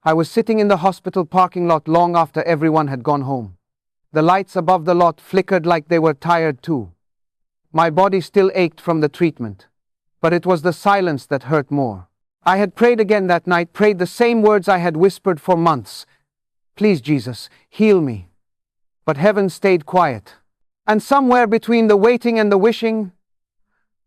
I was sitting in the hospital parking lot long after everyone had gone home. The lights above the lot flickered like they were tired too. My body still ached from the treatment, but it was the silence that hurt more. I had prayed again that night, prayed the same words I had whispered for months. Please, Jesus, heal me. But heaven stayed quiet. And somewhere between the waiting and the wishing,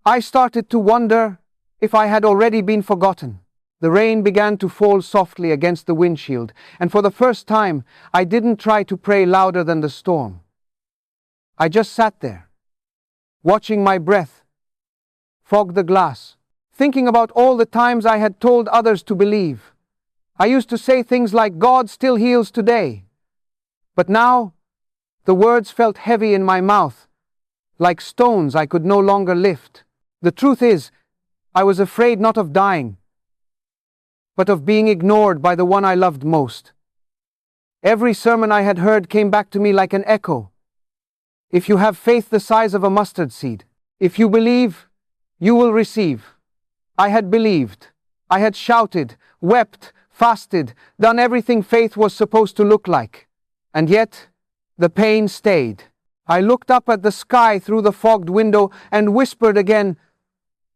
I started to wonder if I had already been forgotten. The rain began to fall softly against the windshield, and for the first time, I didn't try to pray louder than the storm. I just sat there, watching my breath fog the glass, thinking about all the times I had told others to believe. I used to say things like, God still heals today. But now, the words felt heavy in my mouth, like stones I could no longer lift. The truth is, I was afraid not of dying, but of being ignored by the one I loved most. Every sermon I had heard came back to me like an echo. If you have faith the size of a mustard seed, if you believe, you will receive. I had believed. I had shouted, wept, fasted, done everything faith was supposed to look like. And yet, the pain stayed. I looked up at the sky through the fogged window and whispered again,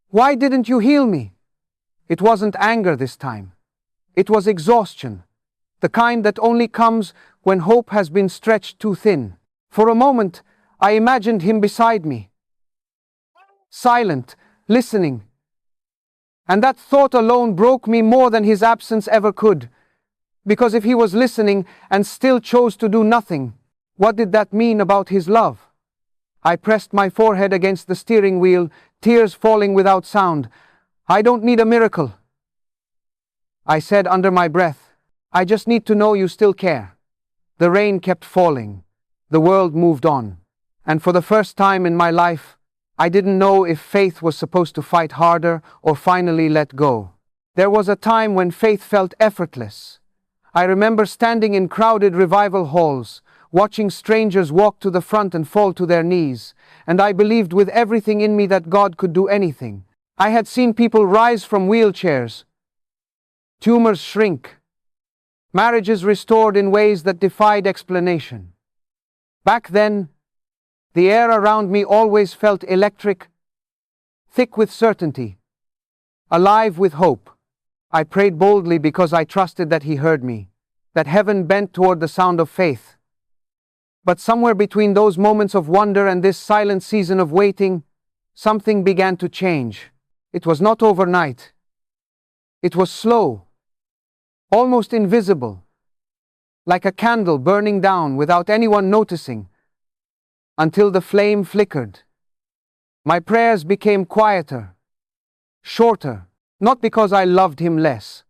why didn't you heal me? It wasn't anger this time. It was exhaustion, the kind that only comes when hope has been stretched too thin. For a moment, I imagined him beside me, silent, listening. And that thought alone broke me more than his absence ever could. Because if he was listening and still chose to do nothing, what did that mean about his love? I pressed my forehead against the steering wheel, tears falling without sound. I don't need a miracle, I said under my breath. I just need to know you still care. The rain kept falling. The world moved on. And for the first time in my life, I didn't know if faith was supposed to fight harder or finally let go. There was a time when faith felt effortless. I remember standing in crowded revival halls, watching strangers walk to the front and fall to their knees, and I believed with everything in me that God could do anything. I had seen people rise from wheelchairs, tumors shrink, marriages restored in ways that defied explanation. Back then, the air around me always felt electric, thick with certainty, alive with hope. I prayed boldly because I trusted that He heard me, that heaven bent toward the sound of faith. But somewhere between those moments of wonder and this silent season of waiting, something began to change. It was not overnight. It was slow, almost invisible, like a candle burning down without anyone noticing, until the flame flickered. My prayers became quieter, shorter, not because I loved Him less,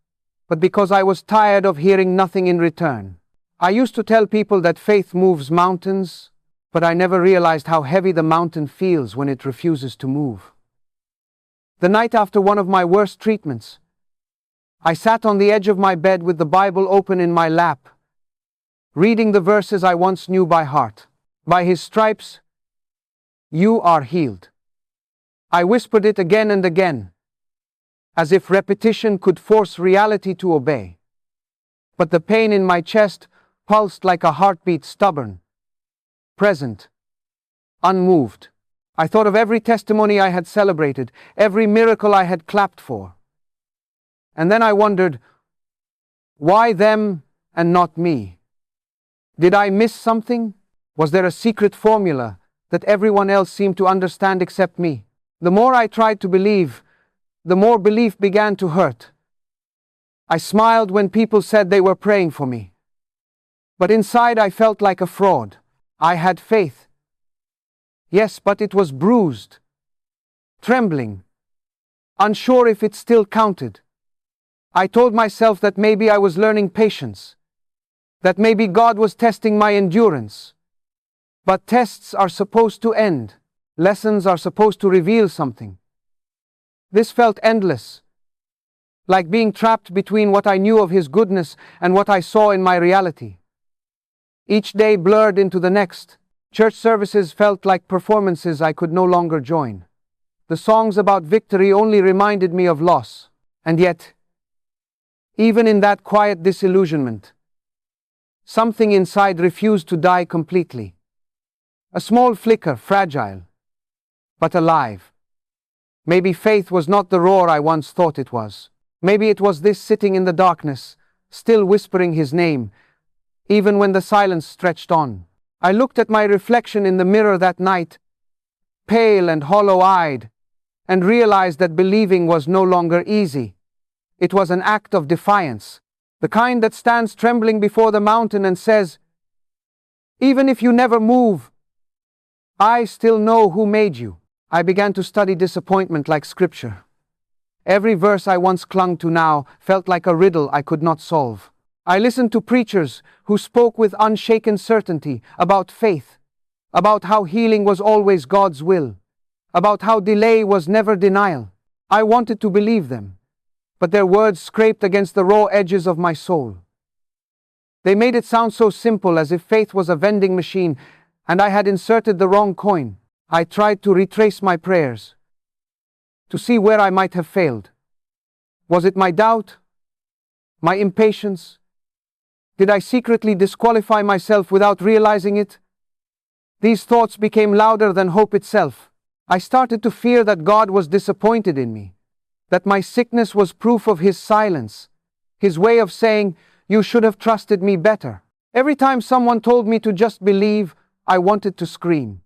but because I was tired of hearing nothing in return. I used to tell people that faith moves mountains, but I never realized how heavy the mountain feels when it refuses to move. The night after one of my worst treatments, I sat on the edge of my bed with the Bible open in my lap, reading the verses I once knew by heart. By His stripes, you are healed. I whispered it again and again, as if repetition could force reality to obey. But the pain in my chest pulsed like a heartbeat, stubborn, present, unmoved. I thought of every testimony I had celebrated, every miracle I had clapped for. And then I wondered, why them and not me? Did I miss something? Was there a secret formula that everyone else seemed to understand except me? The more I tried to believe, the more belief began to hurt. I smiled when people said they were praying for me. But inside I felt like a fraud. I had faith. Yes, but it was bruised, trembling, unsure if it still counted. I told myself that maybe I was learning patience, that maybe God was testing my endurance. But tests are supposed to end. Lessons are supposed to reveal something. This felt endless, like being trapped between what I knew of His goodness and what I saw in my reality. Each day blurred into the next. Church services felt like performances I could no longer join. The songs about victory only reminded me of loss. And yet, Even in that quiet disillusionment, something inside refused to die completely. A small flicker, fragile, but alive. Maybe faith was not the roar I once thought it was. Maybe it was this sitting in the darkness, still whispering his name, even when the silence stretched on. I looked at my reflection in the mirror that night, pale and hollow-eyed, and realized that believing was no longer easy. It was an act of defiance, the kind that stands trembling before the mountain and says, "Even if you never move, I still know who made you." I began to study disappointment like scripture. Every verse I once clung to now felt like a riddle I could not solve. I listened to preachers who spoke with unshaken certainty about faith, about how healing was always God's will, about how delay was never denial. I wanted to believe them, but their words scraped against the raw edges of my soul. They made it sound so simple, as if faith was a vending machine and I had inserted the wrong coin. I tried to retrace my prayers, to see where I might have failed. Was it my doubt? My impatience? Did I secretly disqualify myself without realizing it? These thoughts became louder than hope itself. I started to fear that God was disappointed in me, that my sickness was proof of His silence, His way of saying, "You should have trusted me better." Every time someone told me to just believe, I wanted to scream.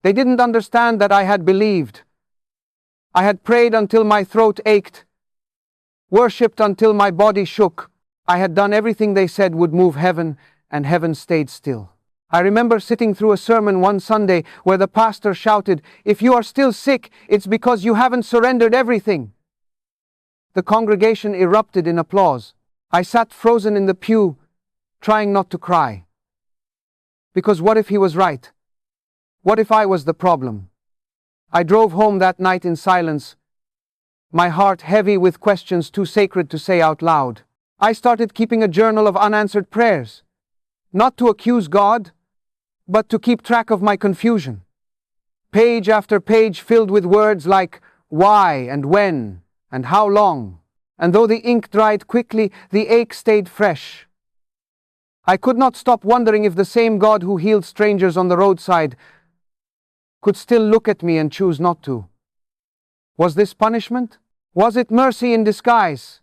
They didn't understand that I had believed. I had prayed until my throat ached, worshipped until my body shook. I had done everything they said would move heaven, and heaven stayed still. I remember sitting through a sermon one Sunday where the pastor shouted, "If you are still sick, it's because you haven't surrendered everything." The congregation erupted in applause. I sat frozen in the pew, trying not to cry. Because what if he was right? What if I was the problem? I drove home that night in silence, my heart heavy with questions too sacred to say out loud. I started keeping a journal of unanswered prayers, not to accuse God, but to keep track of my confusion. Page after page filled with words like why and when and how long. And though the ink dried quickly, the ache stayed fresh. I could not stop wondering if the same God who healed strangers on the roadside could still look at me and choose not to. Was this punishment? Was it mercy in disguise?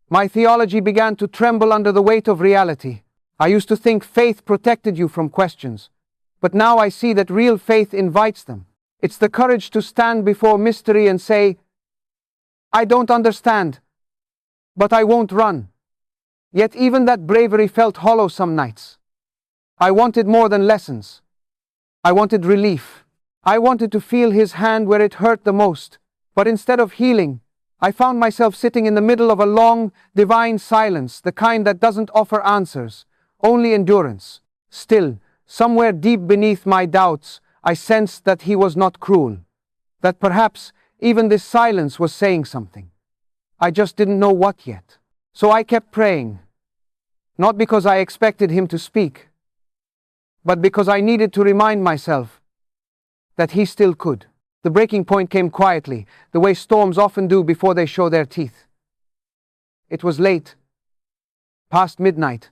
My theology began to tremble under the weight of reality. I used to think faith protected you from questions, but now I see that real faith invites them. It's the courage to stand before mystery and say, "I don't understand, but I won't run." Yet even that bravery felt hollow some nights. I wanted more than lessons. I wanted relief. I wanted to feel His hand where it hurt the most. But instead of healing, I found myself sitting in the middle of a long, divine silence, the kind that doesn't offer answers, only endurance. Still, somewhere deep beneath my doubts, I sensed that He was not cruel, that perhaps even this silence was saying something. I just didn't know what yet. So I kept praying, not because I expected Him to speak, but because I needed to remind myself that He still could. The breaking point came quietly, the way storms often do before they show their teeth. It was late, past midnight,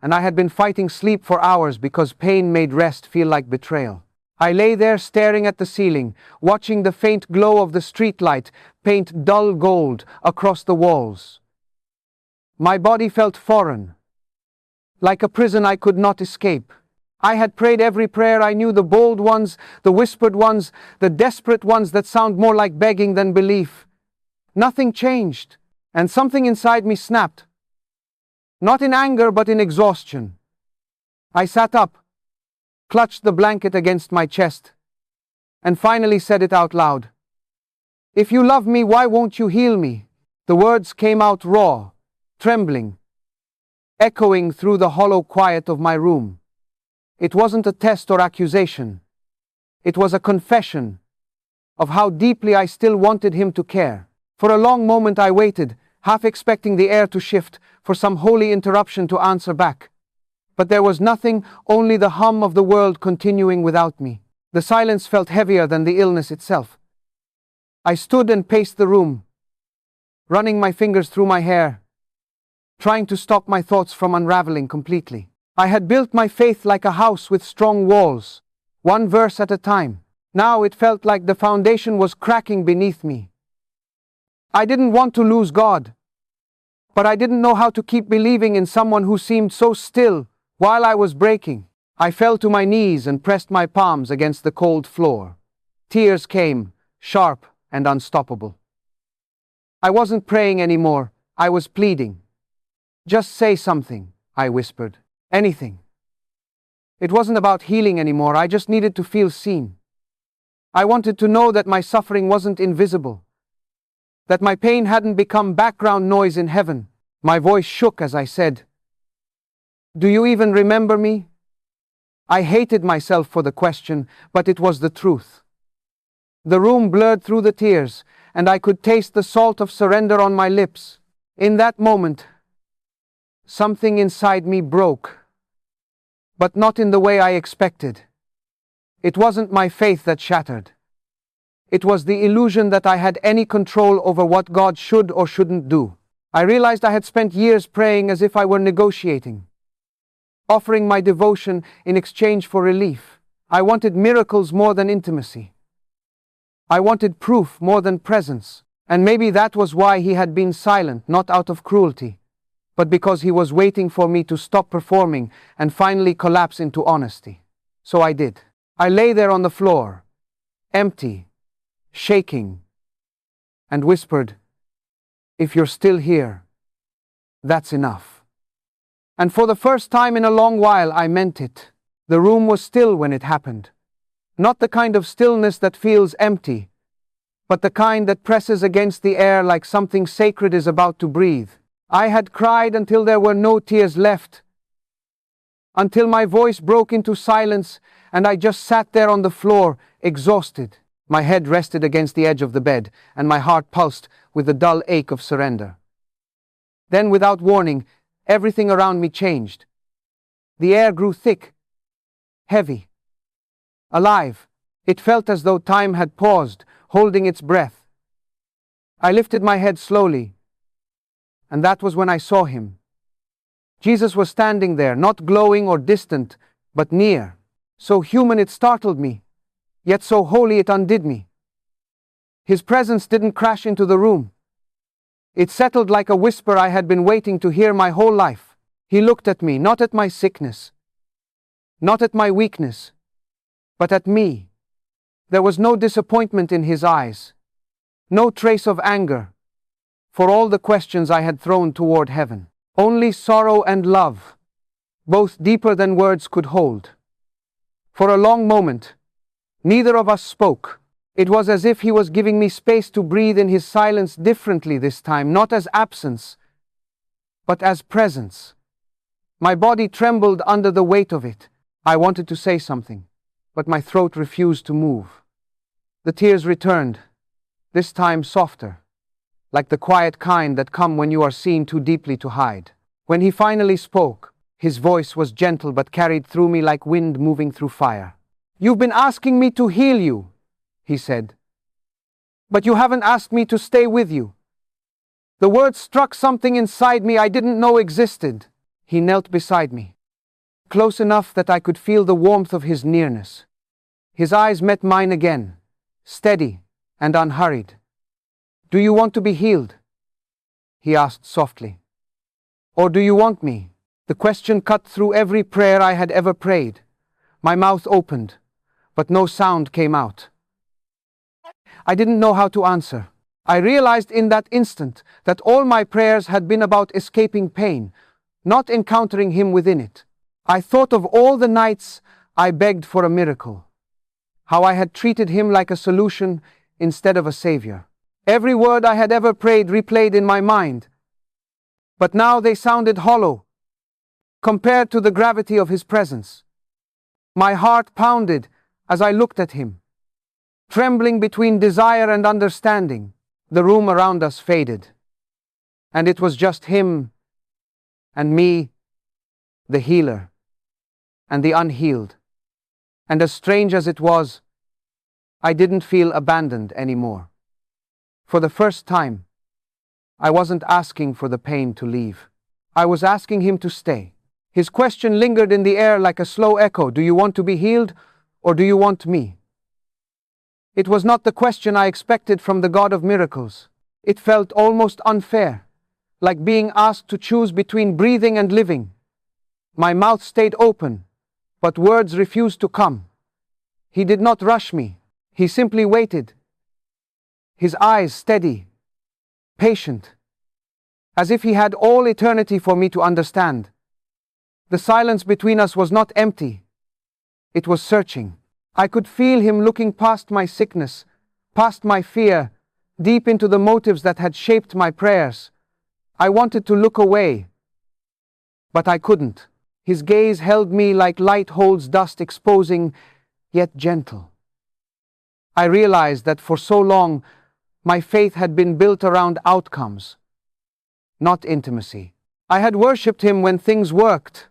and I had been fighting sleep for hours because pain made rest feel like betrayal. I lay there staring at the ceiling, watching the faint glow of the streetlight paint dull gold across the walls. My body felt foreign, like a prison I could not escape. I had prayed every prayer I knew, the bold ones, the whispered ones, the desperate ones that sound more like begging than belief. Nothing changed, and something inside me snapped. Not in anger, but in exhaustion. I sat up, clutched the blanket against my chest, and finally said it out loud. "If you love me, why won't you heal me?" The words came out raw, trembling, echoing through the hollow quiet of my room. It wasn't a test or accusation. It was a confession of how deeply I still wanted Him to care. For a long moment I waited, half expecting the air to shift, for some holy interruption to answer back. But there was nothing, only the hum of the world continuing without me. The silence felt heavier than the illness itself. I stood and paced the room, running my fingers through my hair, trying to stop my thoughts from unraveling completely. I had built my faith like a house with strong walls, one verse at a time. Now it felt like the foundation was cracking beneath me. I didn't want to lose God, but I didn't know how to keep believing in someone who seemed so still while I was breaking. I fell to my knees and pressed my palms against the cold floor. Tears came, sharp and unstoppable. I wasn't praying anymore, I was pleading. "Just say something," I whispered. "Anything." It wasn't about healing anymore, I just needed to feel seen. I wanted to know that my suffering wasn't invisible, that my pain hadn't become background noise in heaven. My voice shook as I said, "Do you even remember me?" I hated myself for the question, but it was the truth. The room blurred through the tears, and I could taste the salt of surrender on my lips. In that moment, something inside me broke, but not in the way I expected. It wasn't my faith that shattered. It was the illusion that I had any control over what God should or shouldn't do. I realized I had spent years praying as if I were negotiating, offering my devotion in exchange for relief. I wanted miracles more than intimacy. I wanted proof more than presence. And maybe that was why he had been silent, not out of cruelty, but because he was waiting for me to stop performing and finally collapse into honesty. So I did. I lay there on the floor, empty, shaking, and whispered, "If you're still here, that's enough." And for the first time in a long while, I meant it. The room was still when it happened. Not the kind of stillness that feels empty, but the kind that presses against the air like something sacred is about to breathe. I had cried until there were no tears left, until my voice broke into silence and I just sat there on the floor, exhausted. My head rested against the edge of the bed and my heart pulsed with the dull ache of surrender. Then, without warning, everything around me changed. The air grew thick, heavy, alive. It felt as though time had paused, holding its breath. I lifted my head slowly, and that was when I saw him. Jesus was standing there, not glowing or distant, but near. So human it startled me, yet so holy it undid me. His presence didn't crash into the room. It settled like a whisper I had been waiting to hear my whole life. He looked at me, not at my sickness, not at my weakness, but at me. There was no disappointment in his eyes, no trace of anger for all the questions I had thrown toward heaven. Only sorrow and love, both deeper than words could hold. For a long moment, neither of us spoke. It was as if he was giving me space to breathe in his silence differently this time, not as absence, but as presence. My body trembled under the weight of it. I wanted to say something, but my throat refused to move. The tears returned, this time softer, like the quiet kind that come when you are seen too deeply to hide. When he finally spoke, his voice was gentle but carried through me like wind moving through fire. "You've been asking me to heal you," he said, "but you haven't asked me to stay with you." The words struck something inside me I didn't know existed. He knelt beside me, close enough that I could feel the warmth of his nearness. His eyes met mine again, steady and unhurried. "Do you want to be healed?" he asked softly. "Or do you want me?" The question cut through every prayer I had ever prayed. My mouth opened, but no sound came out. I didn't know how to answer. I realized in that instant that all my prayers had been about escaping pain, not encountering him within it. I thought of all the nights I begged for a miracle, how I had treated him like a solution instead of a savior. Every word I had ever prayed replayed in my mind, but now they sounded hollow compared to the gravity of his presence. My heart pounded as I looked at him, trembling between desire and understanding. The room around us faded, and it was just him and me, the healer and the unhealed. And as strange as it was, I didn't feel abandoned anymore. For the first time, I wasn't asking for the pain to leave. I was asking him to stay. His question lingered in the air like a slow echo. Do you want to be healed, or do you want me? It was not the question I expected from the God of miracles. It felt almost unfair, like being asked to choose between breathing and living. My mouth stayed open, but words refused to come. He did not rush me. He simply waited. His eyes steady, patient, as if he had all eternity for me to understand. The silence between us was not empty. It was searching. I could feel him looking past my sickness, past my fear, deep into the motives that had shaped my prayers. I wanted to look away, but I couldn't. His gaze held me like light holds dust, exposing, yet gentle. I realized that for so long, my faith had been built around outcomes, not intimacy. I had worshipped him when things worked,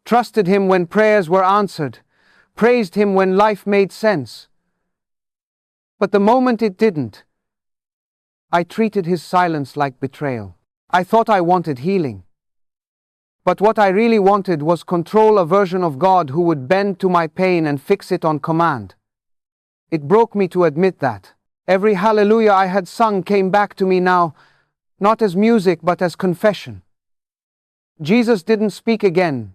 trusted him when prayers were answered, praised him when life made sense. But the moment it didn't, I treated his silence like betrayal. I thought I wanted healing. But what I really wanted was control, a version of God who would bend to my pain and fix it on command. It broke me to admit that. Every hallelujah I had sung came back to me now, not as music but as confession. Jesus didn't speak again,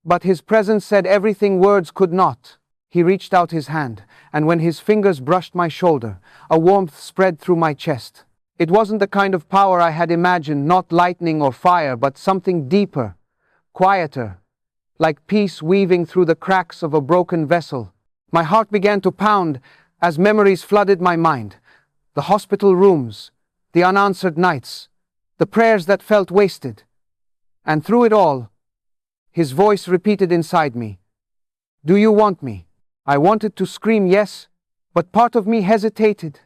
but his presence said everything words could not. He reached out his hand, and when his fingers brushed my shoulder, a warmth spread through my chest. It wasn't the kind of power I had imagined, not lightning or fire, but something deeper, quieter, like peace weaving through the cracks of a broken vessel. My heart began to pound as memories flooded my mind. The hospital rooms, the unanswered nights, the prayers that felt wasted. And through it all, his voice repeated inside me, "Do you want me?" I wanted to scream yes, but part of me hesitated,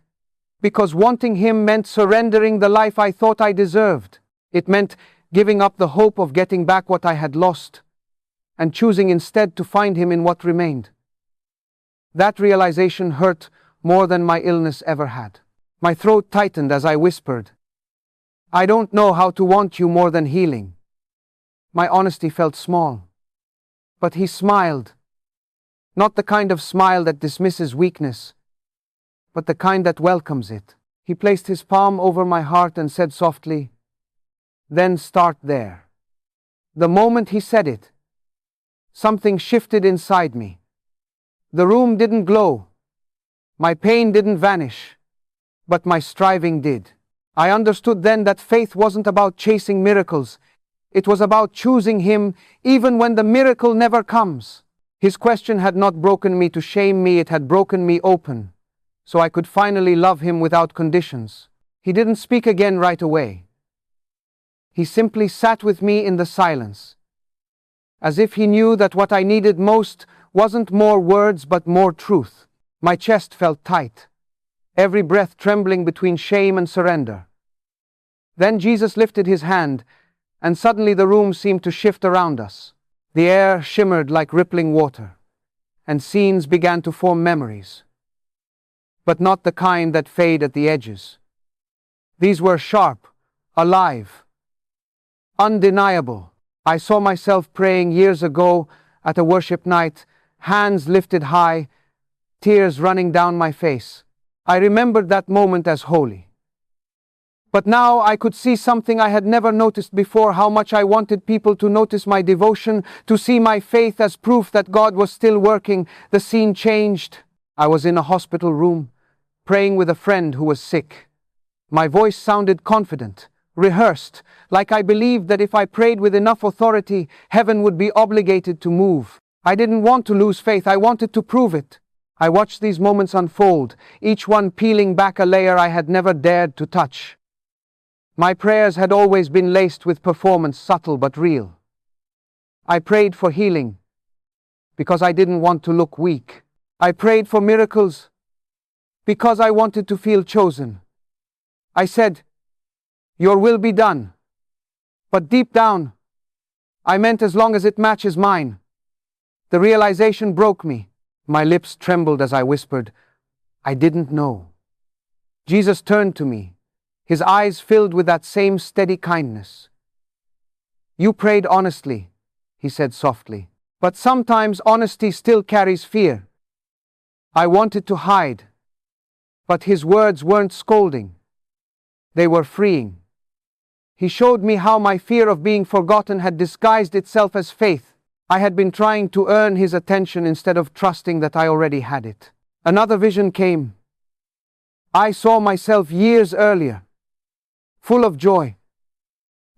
because wanting him meant surrendering the life I thought I deserved. It meant giving up the hope of getting back what I had lost, and choosing instead to find him in what remained. That realization hurt more than my illness ever had. My throat tightened as I whispered, "I don't know how to want you more than healing." My honesty felt small, but he smiled. Not the kind of smile that dismisses weakness, but the kind that welcomes it. He placed his palm over my heart and said softly, "Then start there." The moment he said it, something shifted inside me. The room didn't glow. My pain didn't vanish, but my striving did. I understood then that faith wasn't about chasing miracles. It was about choosing him even when the miracle never comes. His question had not broken me to shame me, it had broken me open, so I could finally love him without conditions. He didn't speak again right away. He simply sat with me in the silence, as if he knew that what I needed most wasn't more words but more truth. My chest felt tight, every breath trembling between shame and surrender. Then Jesus lifted his hand, and suddenly the room seemed to shift around us. The air shimmered like rippling water, and scenes began to form memories. But not the kind that fade at the edges. These were sharp, alive, undeniable. I saw myself praying years ago at a worship night, hands lifted high, tears running down my face. I remembered that moment as holy. But now I could see something I had never noticed before, how much I wanted people to notice my devotion, to see my faith as proof that God was still working. The scene changed. I was in a hospital room, praying with a friend who was sick. My voice sounded confident, rehearsed, like I believed that if I prayed with enough authority, heaven would be obligated to move. I didn't want to lose faith, I wanted to prove it. I watched these moments unfold, each one peeling back a layer I had never dared to touch. My prayers had always been laced with performance, subtle but real. I prayed for healing because I didn't want to look weak. I prayed for miracles because I wanted to feel chosen. I said, "Your will be done." But deep down, I meant as long as it matches mine. The realization broke me. My lips trembled as I whispered, "I didn't know." Jesus turned to me, His eyes filled with that same steady kindness. "You prayed honestly," he said softly. "But sometimes honesty still carries fear." I wanted to hide, but his words weren't scolding. They were freeing. He showed me how my fear of being forgotten had disguised itself as faith. I had been trying to earn his attention instead of trusting that I already had it. Another vision came. I saw myself years earlier, full of joy,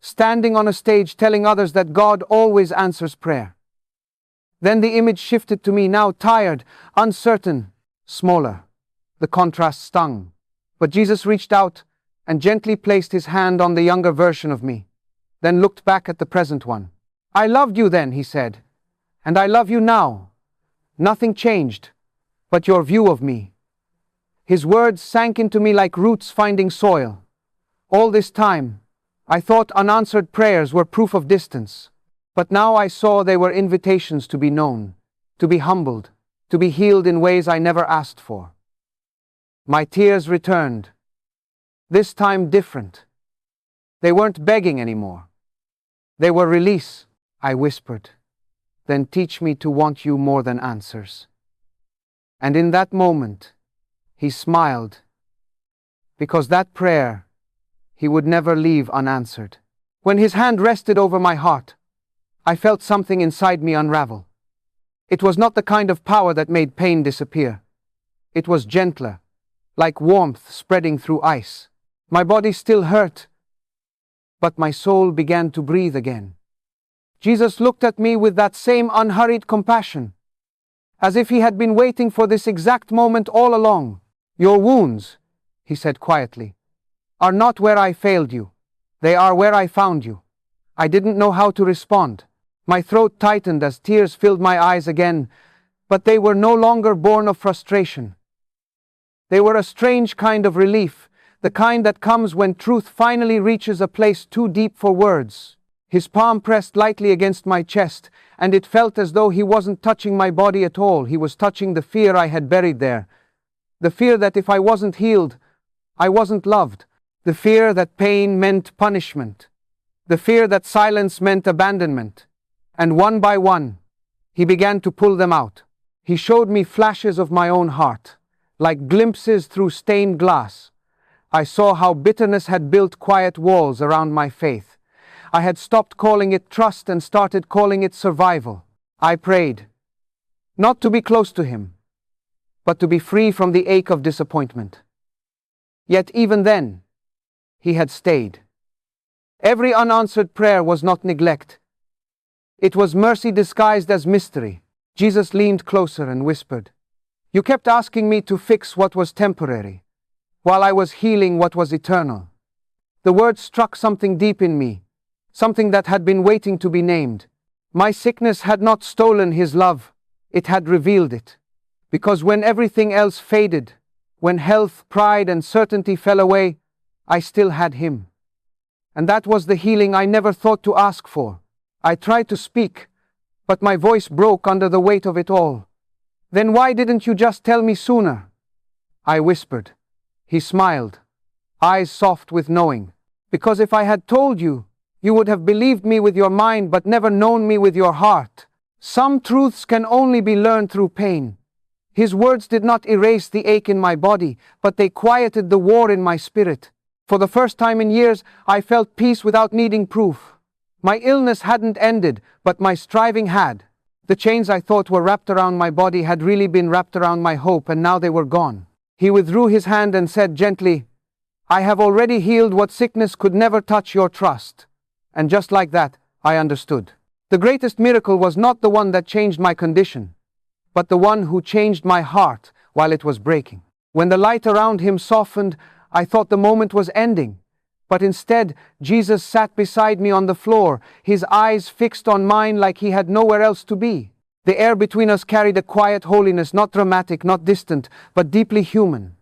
standing on a stage telling others that God always answers prayer. Then the image shifted to me, now tired, uncertain, smaller. The contrast stung. But Jesus reached out and gently placed his hand on the younger version of me, then looked back at the present one. "I loved you then," he said, "and I love you now. Nothing changed, but your view of me." His words sank into me like roots finding soil. All this time, I thought unanswered prayers were proof of distance, but now I saw they were invitations to be known, to be humbled, to be healed in ways I never asked for. My tears returned, this time different. They weren't begging anymore. They were release. I whispered, "Then teach me to want you more than answers." And in that moment, he smiled, because that prayer he would never leave unanswered. When his hand rested over my heart, I felt something inside me unravel. It was not the kind of power that made pain disappear. It was gentler, like warmth spreading through ice. My body still hurt, but my soul began to breathe again. Jesus looked at me with that same unhurried compassion, as if he had been waiting for this exact moment all along. "Your wounds," he said quietly, "are not where I failed you. They are where I found you." I didn't know how to respond. My throat tightened as tears filled my eyes again, but they were no longer born of frustration. They were a strange kind of relief, the kind that comes when truth finally reaches a place too deep for words. His palm pressed lightly against my chest, and it felt as though he wasn't touching my body at all. He was touching the fear I had buried there. The fear that if I wasn't healed, I wasn't loved. The fear that pain meant punishment. The fear that silence meant abandonment. And one by one, he began to pull them out. He showed me flashes of my own heart, like glimpses through stained glass. I saw how bitterness had built quiet walls around my faith. I had stopped calling it trust and started calling it survival. I prayed, not to be close to him, but to be free from the ache of disappointment. Yet even then, he had stayed. Every unanswered prayer was not neglect. It was mercy disguised as mystery. Jesus leaned closer and whispered, "You kept asking me to fix what was temporary, while I was healing what was eternal." The word struck something deep in me, something that had been waiting to be named. My sickness had not stolen his love, it had revealed it. Because when everything else faded, when health, pride, and certainty fell away, I still had him. And that was the healing I never thought to ask for. I tried to speak, but my voice broke under the weight of it all. "Then why didn't you just tell me sooner?" I whispered. He smiled, eyes soft with knowing. "Because if I had told you, you would have believed me with your mind but never known me with your heart. Some truths can only be learned through pain." His words did not erase the ache in my body, but they quieted the war in my spirit. For the first time in years, I felt peace without needing proof. My illness hadn't ended, but my striving had. The chains I thought were wrapped around my body had really been wrapped around my hope, and now they were gone. He withdrew his hand and said gently, "I have already healed what sickness could never touch, your trust." And just like that, I understood. The greatest miracle was not the one that changed my condition, but the one who changed my heart while it was breaking. When the light around him softened, I thought the moment was ending. But instead, Jesus sat beside me on the floor, his eyes fixed on mine like he had nowhere else to be. The air between us carried a quiet holiness, not dramatic, not distant, but deeply human.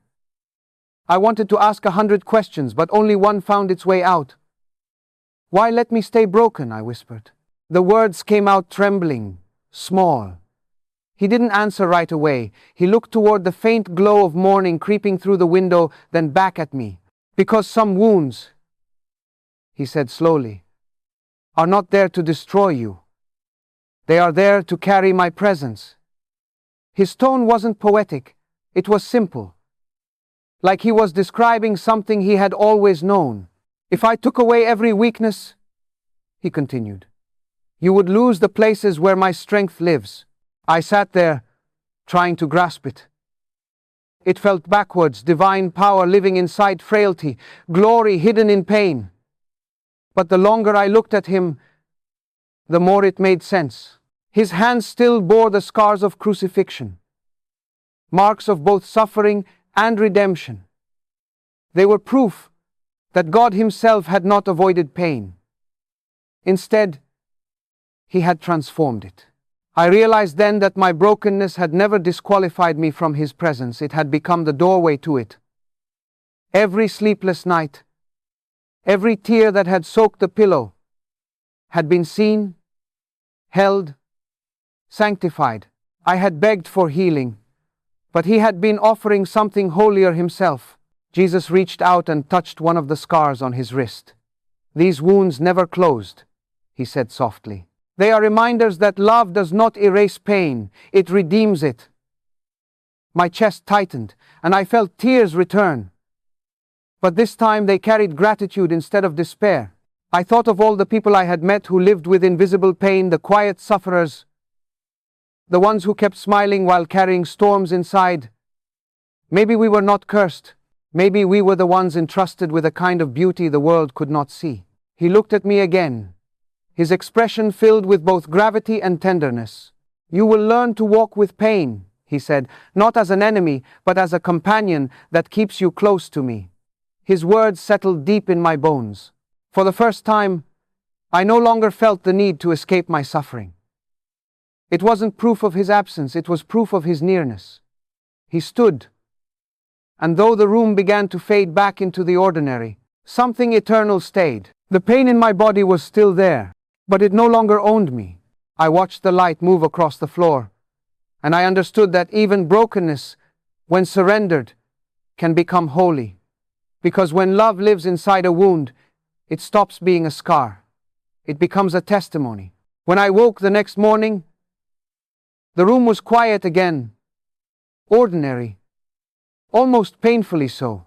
I wanted to ask 100 questions, but only one found its way out. "Why let me stay broken?" I whispered. The words came out trembling, small. He didn't answer right away. He looked toward the faint glow of morning creeping through the window, then back at me. Because some wounds, he said slowly, are not there to destroy you. They are there to carry my presence. His tone wasn't poetic, it was simple. Like he was describing something he had always known. If I took away every weakness, he continued, you would lose the places where my strength lives. I sat there, trying to grasp it. It felt backwards, divine power living inside frailty, glory hidden in pain. But the longer I looked at him, the more it made sense. His hands still bore the scars of crucifixion, marks of both suffering and redemption. They were proof that God Himself had not avoided pain. Instead, He had transformed it. I realized then that my brokenness had never disqualified me from His presence. It had become the doorway to it. Every sleepless night, every tear that had soaked the pillow, had been seen, held, sanctified. I had begged for healing, but He had been offering something holier Himself. Jesus reached out and touched one of the scars on his wrist. These wounds never closed, He said softly. They are reminders that love does not erase pain, it redeems it. My chest tightened, and I felt tears return. But this time they carried gratitude instead of despair. I thought of all the people I had met who lived with invisible pain, the quiet sufferers, the ones who kept smiling while carrying storms inside. Maybe we were not cursed. Maybe we were the ones entrusted with a kind of beauty the world could not see. He looked at me again, his expression filled with both gravity and tenderness. You will learn to walk with pain, He said, not as an enemy, but as a companion that keeps you close to me. His words settled deep in my bones. For the first time, I no longer felt the need to escape my suffering. It wasn't proof of His absence, it was proof of His nearness. He stood, and though the room began to fade back into the ordinary, something eternal stayed. The pain in my body was still there, but it no longer owned me. I watched the light move across the floor, and I understood that even brokenness, when surrendered, can become holy. Because when love lives inside a wound, it stops being a scar. It becomes a testimony. When I woke the next morning, the room was quiet again, ordinary, almost painfully so.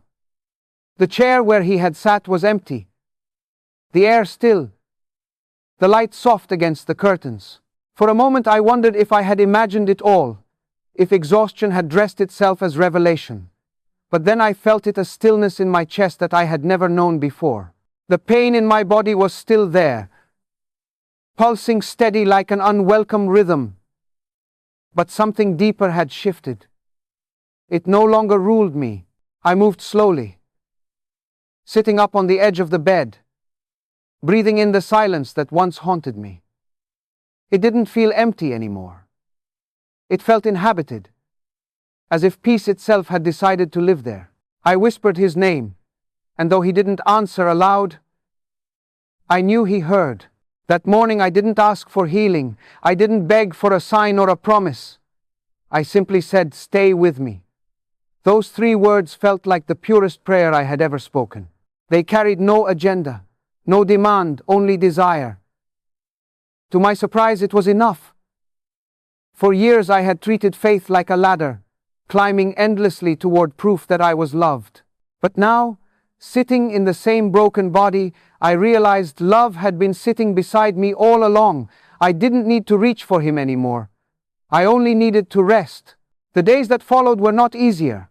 The chair where he had sat was empty, the air still, the light soft against the curtains. For a moment I wondered if I had imagined it all, if exhaustion had dressed itself as revelation. But then I felt it, a stillness in my chest that I had never known before. The pain in my body was still there, pulsing steady like an unwelcome rhythm. But something deeper had shifted. It no longer ruled me. I moved slowly, sitting up on the edge of the bed, breathing in the silence that once haunted me. It didn't feel empty anymore. It felt inhabited, as if peace itself had decided to live there. I whispered his name, and though he didn't answer aloud, I knew he heard. That morning I didn't ask for healing. I didn't beg for a sign or a promise. I simply said, "Stay with me." Those 3 words felt like the purest prayer I had ever spoken. They carried no agenda, no demand, only desire. To my surprise, it was enough. For years I had treated faith like a ladder, climbing endlessly toward proof that I was loved. But now, sitting in the same broken body, I realized love had been sitting beside me all along. I didn't need to reach for Him anymore. I only needed to rest. The days that followed were not easier,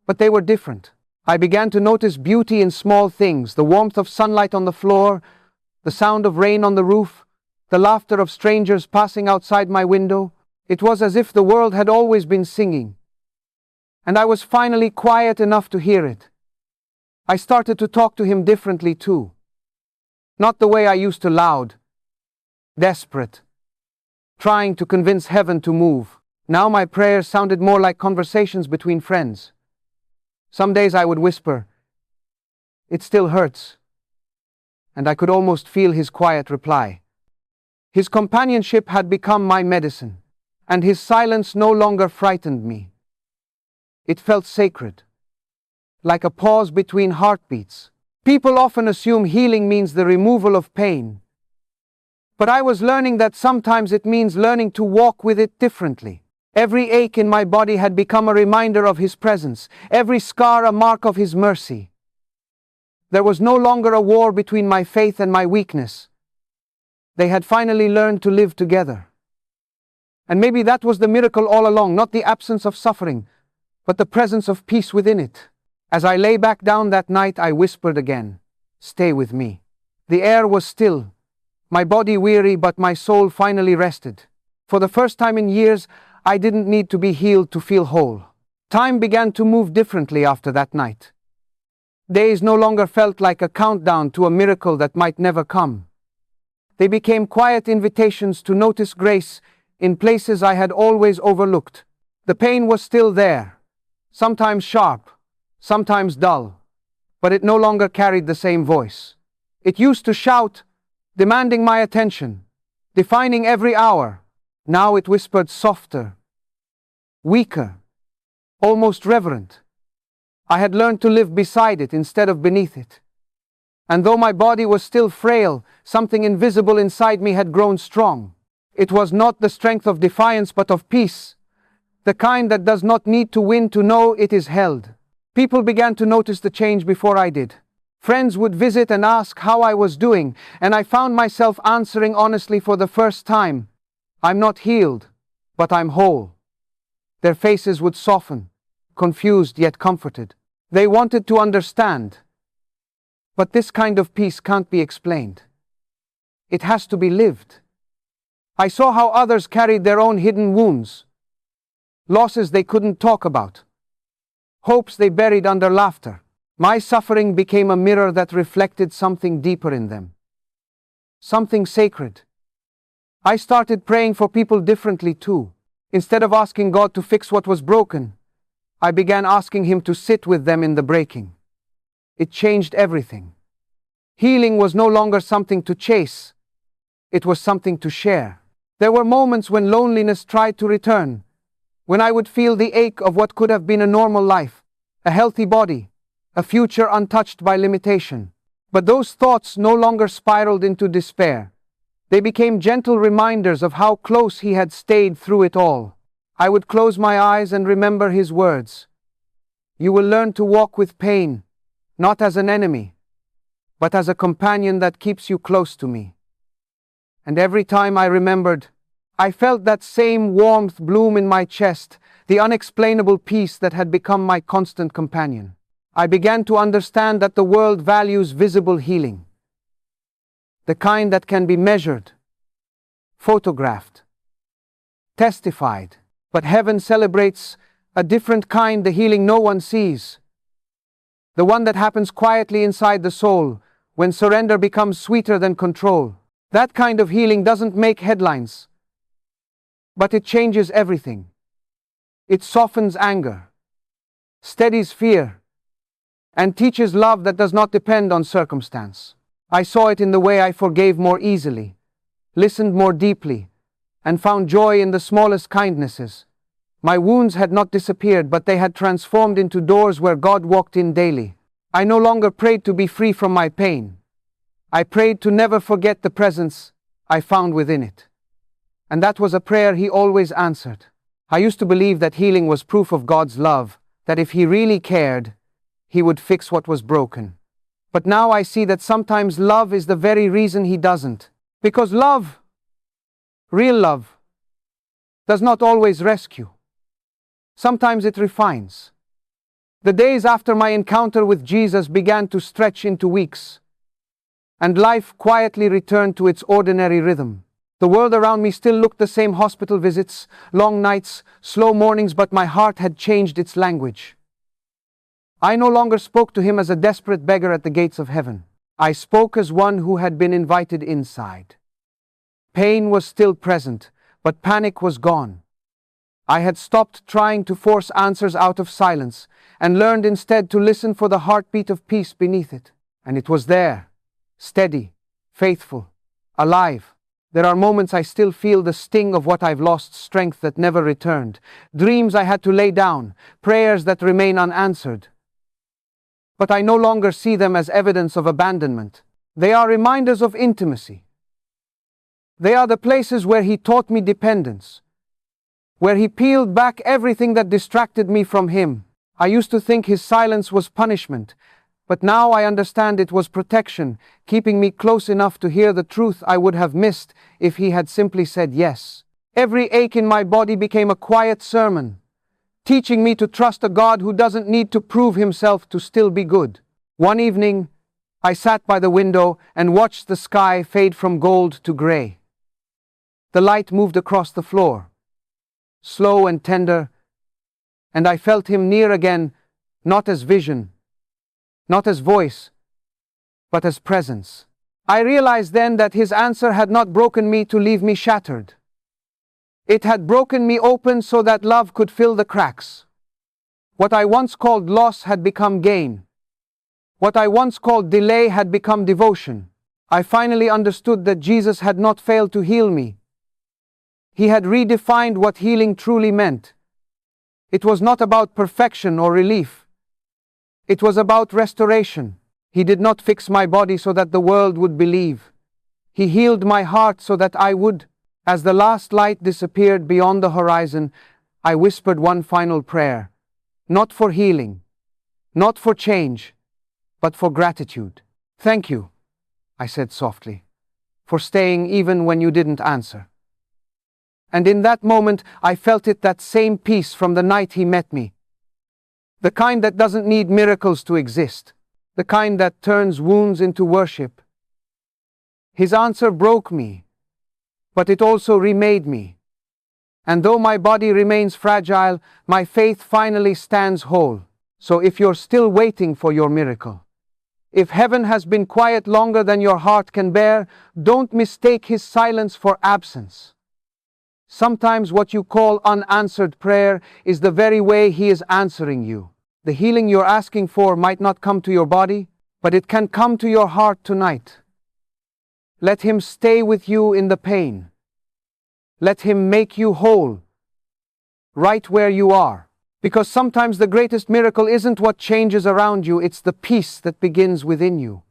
but they were different. I began to notice beauty in small things, the warmth of sunlight on the floor, the sound of rain on the roof, the laughter of strangers passing outside my window. It was as if the world had always been singing, and I was finally quiet enough to hear it. I started to talk to Him differently too. Not the way I used to, loud, desperate, trying to convince heaven to move. Now my prayers sounded more like conversations between friends. Some days I would whisper, "It still hurts," and I could almost feel His quiet reply. His companionship had become my medicine, and His silence no longer frightened me. It felt sacred. like a pause between heartbeats. People often assume healing means the removal of pain, but I was learning that sometimes it means learning to walk with it differently. Every ache in my body had become a reminder of His presence, every scar a mark of His mercy. There was no longer a war between my faith and my weakness. They had finally learned to live together. And maybe that was the miracle all along, not the absence of suffering, but the presence of peace within it. As I lay back down that night, I whispered again, "Stay with me." The air was still, my body weary, but my soul finally rested. For the first time in years, I didn't need to be healed to feel whole. Time began to move differently after that night. Days no longer felt like a countdown to a miracle that might never come. They became quiet invitations to notice grace in places I had always overlooked. The pain was still there, sometimes sharp, sometimes dull, but it no longer carried the same voice. It used to shout, demanding my attention, defining every hour. Now it whispered softer, weaker, almost reverent. I had learned to live beside it instead of beneath it. And though my body was still frail, something invisible inside me had grown strong. It was not the strength of defiance but of peace, the kind that does not need to win to know it is held. People began to notice the change before I did. Friends would visit and ask how I was doing, and I found myself answering honestly for the first time, "I'm not healed, but I'm whole." Their faces would soften, confused yet comforted. They wanted to understand. But this kind of peace can't be explained. It has to be lived. I saw how others carried their own hidden wounds, losses they couldn't talk about, hopes they buried under laughter. My suffering became a mirror that reflected something deeper in them, something sacred. I started praying for people differently too. Instead of asking God to fix what was broken, I began asking Him to sit with them in the breaking. It changed everything. Healing was no longer something to chase. It was something to share. There were moments when loneliness tried to return, when I would feel the ache of what could have been a normal life, a healthy body, a future untouched by limitation. But those thoughts no longer spiraled into despair. They became gentle reminders of how close He had stayed through it all. I would close my eyes and remember His words. "You will learn to walk with pain, not as an enemy, but as a companion that keeps you close to me." And every time I remembered, I felt that same warmth bloom in my chest, the unexplainable peace that had become my constant companion. I began to understand that the world values visible healing, the kind that can be measured, photographed, testified. But heaven celebrates a different kind, the healing no one sees, the one that happens quietly inside the soul, when surrender becomes sweeter than control. That kind of healing doesn't make headlines, but it changes everything. It softens anger, steadies fear, and teaches love that does not depend on circumstance. I saw it in the way I forgave more easily, listened more deeply, and found joy in the smallest kindnesses. My wounds had not disappeared, but they had transformed into doors where God walked in daily. I no longer prayed to be free from my pain. I prayed to never forget the presence I found within it. And that was a prayer He always answered. I used to believe that healing was proof of God's love, that if He really cared, He would fix what was broken. But now I see that sometimes love is the very reason He doesn't. Because love, real love, does not always rescue. Sometimes it refines. The days after my encounter with Jesus began to stretch into weeks, and life quietly returned to its ordinary rhythm. The world around me still looked the same: hospital visits, long nights, slow mornings, but my heart had changed its language. I no longer spoke to Him as a desperate beggar at the gates of heaven. I spoke as one who had been invited inside. Pain was still present, but panic was gone. I had stopped trying to force answers out of silence, and learned instead to listen for the heartbeat of peace beneath it. And it was there, steady, faithful, alive. There are moments I still feel the sting of what I've lost, strength that never returned, dreams I had to lay down, prayers that remain unanswered. But I no longer see them as evidence of abandonment. They are reminders of intimacy. They are the places where He taught me dependence, where He peeled back everything that distracted me from Him. I used to think His silence was punishment, but now I understand it was protection, keeping me close enough to hear the truth I would have missed if He had simply said yes. Every ache in my body became a quiet sermon, teaching me to trust a God who doesn't need to prove Himself to still be good. One evening, I sat by the window and watched the sky fade from gold to gray. The light moved across the floor, slow and tender, and I felt Him near again, not as vision, not as voice, but as presence. I realized then that His answer had not broken me to leave me shattered. It had broken me open so that love could fill the cracks. What I once called loss had become gain. What I once called delay had become devotion. I finally understood that Jesus had not failed to heal me. He had redefined what healing truly meant. It was not about perfection or relief. It was about restoration. He did not fix my body so that the world would believe. He healed my heart so that I would. As the last light disappeared beyond the horizon, I whispered one final prayer. Not for healing, not for change, but for gratitude. Thank you, I said softly, for staying even when you didn't answer. And in that moment, I felt that same peace from the night He met me. The kind that doesn't need miracles to exist. The kind that turns wounds into worship. His answer broke me, but it also remade me. And though my body remains fragile, my faith finally stands whole. So if you're still waiting for your miracle, if heaven has been quiet longer than your heart can bear, don't mistake His silence for absence. Sometimes what you call unanswered prayer is the very way He is answering you. The healing you're asking for might not come to your body, but it can come to your heart tonight. Let Him stay with you in the pain. Let Him make you whole, right where you are. Because sometimes the greatest miracle isn't what changes around you, it's the peace that begins within you.